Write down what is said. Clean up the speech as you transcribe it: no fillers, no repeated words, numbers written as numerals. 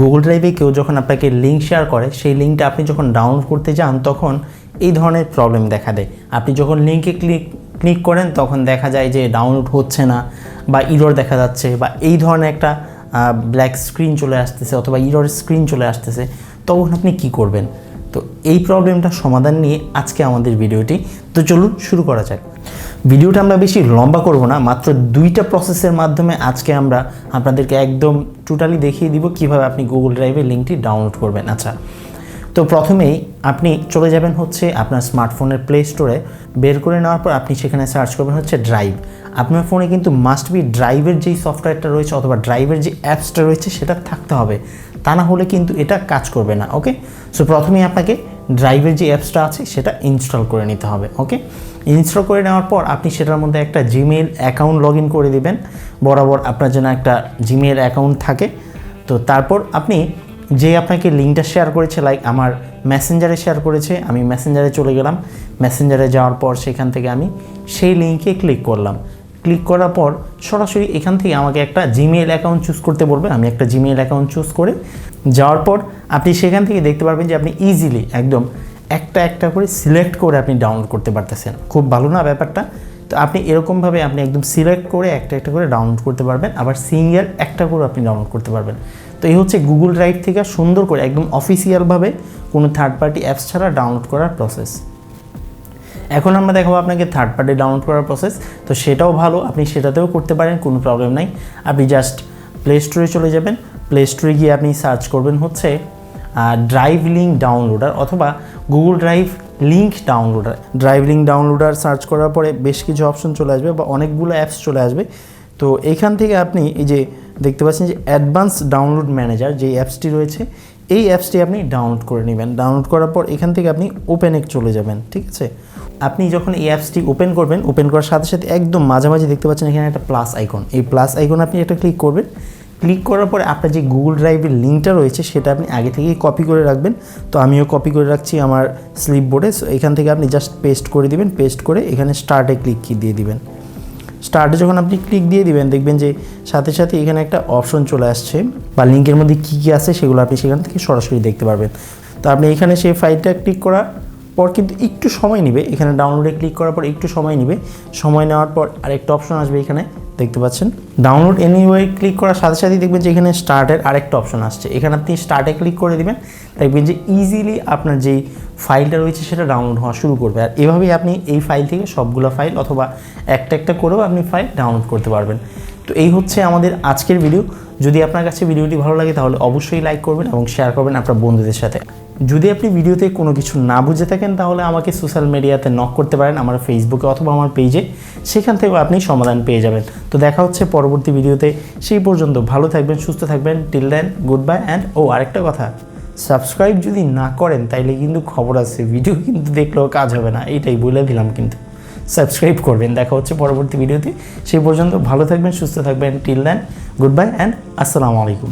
Google ড্রাইভে কেউ যখন আপনাকে লিঙ্ক শেয়ার করে সেই লিঙ্কটা আপনি যখন ডাউনলোড করতে যান তখন এই ধরনের প্রবলেম দেখা দেয়। আপনি যখন লিঙ্কে ক্লিক করেন তখন দেখা যায় যে ডাউনলোড হচ্ছে না বা ইরর দেখা যাচ্ছে বা এই ধরনের একটা ব্ল্যাক স্ক্রিন চলে আসতেছে অথবা ইরর স্ক্রিন চলে আসতেছে, তখন আপনি কি করবেন? তো এই প্রবলেমটার সমাধান নিয়ে আজকে আমাদের ভিডিওটি। তো চলুন শুরু করা যাক। ভিডিওটা আমরা বেশি লম্বা করব না, মাত্র 2টা প্রসেসের মাধ্যমে আজকে আমরা আপনাদেরকে একদম টোটালি দেখিয়ে দিব কিভাবে আপনি গুগল ড্রাইভের লিঙ্কটি ডাউনলোড করবেন। আচ্ছা, তো প্রথমেই আপনি চলে যাবেন হচ্ছে আপনার স্মার্টফোনের প্লে স্টোরে। বের করে নেওয়ার পর আপনি সেখানে সার্চ করবেন হচ্ছে ড্রাইভ। আপনার ফোনে কিন্তু মাস্ট বি ড্রাইভের যেই সফটওয়্যারটা রয়েছে অথবা ড্রাইভের যে অ্যাপসটা রয়েছে সেটা থাকতে হবে, তা না হলে কিন্তু এটা কাজ করবে না। ওকে, সো প্রথমেই আপনাকে ড্রাইভের যে অ্যাপসটা আছে সেটা ইনস্টল করে নিতে হবে। ওকে, ইনস্টল করে নেওয়ার পর আপনি সেটার মধ্যে একটা জিমেইল অ্যাকাউন্ট লগ ইন করে দেবেন। বরাবর আপনার জন্য একটা জিমেইল অ্যাকাউন্ট থাকে। তো তারপর আপনি যে আপনাকে লিঙ্কটা শেয়ার করেছে, লাইক আমার মেসেঞ্জারে শেয়ার করেছে, আমি মেসেঞ্জারে চলে গেলাম। মেসেঞ্জারে যাওয়ার পর সেখান থেকে আমি সেই লিঙ্কে ক্লিক করলাম। ক্লিক করার পর সরাসরি এখান থেকে আমাকে একটা জিমেইল অ্যাকাউন্ট চুজ করতে বলবে। আমি একটা জিমেইল অ্যাকাউন্ট চুজ করে যাওয়ার পর আপনি সেখান থেকে দেখতে পারবেন যে আপনি ইজিলি একদম একটা করে সিলেক্ট করে আপনি ডাউনলোড করতে পারতেছেন। খুব ভালো না ব্যাপারটা? তো আপনি এরকমভাবে আপনি একদম সিলেক্ট করে একটা করে ডাউনলোড করতে পারবেন, আবার সিঙ্গেল একটা করে আপনি ডাউনলোড করতে পারবেন। তো এই হচ্ছে গুগল ড্রাইভ থেকে সুন্দর করে একদম অফিসিয়ালভাবে কোনো থার্ড পার্টি অ্যাপস ছাড়া ডাউনলোড করার প্রসেস। এখন আমরা দেখাবো আপনাকে থার্ড পার্টি ডাউনলোড করার প্রসেস। তো সেটাও ভালো, আপনি সেটাতেও করতে পারেন, কোনো প্রবলেম নাই। আপনি জাস্ট প্লে স্টোরে চলে যাবেন। প্লে স্টোরে গিয়ে আপনি সার্চ করবেন হচ্ছে ড্রাইভ লিঙ্ক ডাউনলোডার অথবা Google drive link downloader. Drive link downloader search করার পরে বেশ কিছু অপশন চলে আসবে বা অনেকগুলো অ্যাপস চলে আসবে। তো এখান থেকে আপনি এই যে দেখতে পাচ্ছেন যে অ্যাডভান্স ডাউনলোড ম্যানেজার যে অ্যাপসটি রয়েছে, এই অ্যাপসটি আপনি ডাউনলোড করে নেবেন। ডাউনলোড করার পর এখান থেকে আপনি ওপেনে চলে যাবেন। ঠিক আছে, আপনি যখন এই অ্যাপসটি ওপেন করবেন, ওপেন করার সাথে সাথে একদম মাঝামাঝি দেখতে পাচ্ছেন এখানে একটা প্লাস আইকন। এই প্লাস আইকন আপনি একটা ক্লিক করবেন। ক্লিক করার পরে আপনার যে গুগল ড্রাইভের লিঙ্কটা রয়েছে সেটা আপনি আগে থেকেই কপি করে রাখবেন। তো আমিও কপি করে রাখছি আমার স্লিপ বোর্ডে। সো এখান থেকে আপনি জাস্ট পেস্ট করে দিবেন। পেস্ট করে এখানে স্টার্টে ক্লিক দিয়ে দিবেন। স্টার্টে যখন আপনি ক্লিক দিয়ে দিবেন দেখবেন যে সাথে সাথে এখানে একটা অপশন চলে আসছে বা লিঙ্কের মধ্যে কী কী আছে সেগুলো আপনি সেখান থেকে সরাসরি দেখতে পারবেন। তো আপনি এখানে সেই ফাইলটা ক্লিক করার পর কিন্তু একটু সময় নেবে। এখানে ডাউনলোডে ক্লিক করার পর একটু সময় নেবে। সময় নেওয়ার পর আরেকটা অপশন আসবে, এখানে দেখতে পাচ্ছেন ডাউনলোড এনিওয়ে। ক্লিক করার সাথে সাথেই দেখবেন যে এখানে স্টার্টের আরেকটা অপশন আসছে। এখানে আপনি স্টার্টে ক্লিক করে দিবেন, দেখবেন যে ইজিলি আপনার যেই ফাইলটা রয়েছে সেটা ডাউনলোড হওয়া শুরু করবে। আর এভাবেই আপনি এই ফাইল থেকে সবগুলো ফাইল অথবা একটা করেও আপনি ফাইল ডাউনলোড করতে পারবেন। তো এই হচ্ছে আমাদের আজকের ভিডিও। যদি আপনার কাছে ভিডিওটি ভালো লাগে তাহলে অবশ্যই লাইক করবেন এবং শেয়ার করবেন আপনার বন্ধুদের সাথে। যদি আপনি ভিডিওতে কোনো কিছু না বুঝে থাকেন তাহলে আমাকে সোশ্যাল মিডিয়াতে নক করতে পারেন, আমার ফেসবুকে অথবা আমার পেজে, সেখান থেকেও আপনি সমাধান পেয়ে যাবেন। তো দেখা হচ্ছে পরবর্তী ভিডিওতে। সেই পর্যন্ত ভালো থাকবেন, সুস্থ থাকবেন। Till then good bye and আরেকটা কথা, সাবস্ক্রাইব যদি না করেন তাইলে কিন্তু খবর আছে, ভিডিও কিন্তু দেখলেও কাজ হবে না, এইটাই বলে দিলাম। কিন্তু সাবস্ক্রাইব করবেন। দেখা হচ্ছে পরবর্তী ভিডিওতে। সেই পর্যন্ত ভালো থাকবেন, সুস্থ থাকবেন। Till then good bye and আসসালামু আলাইকুম।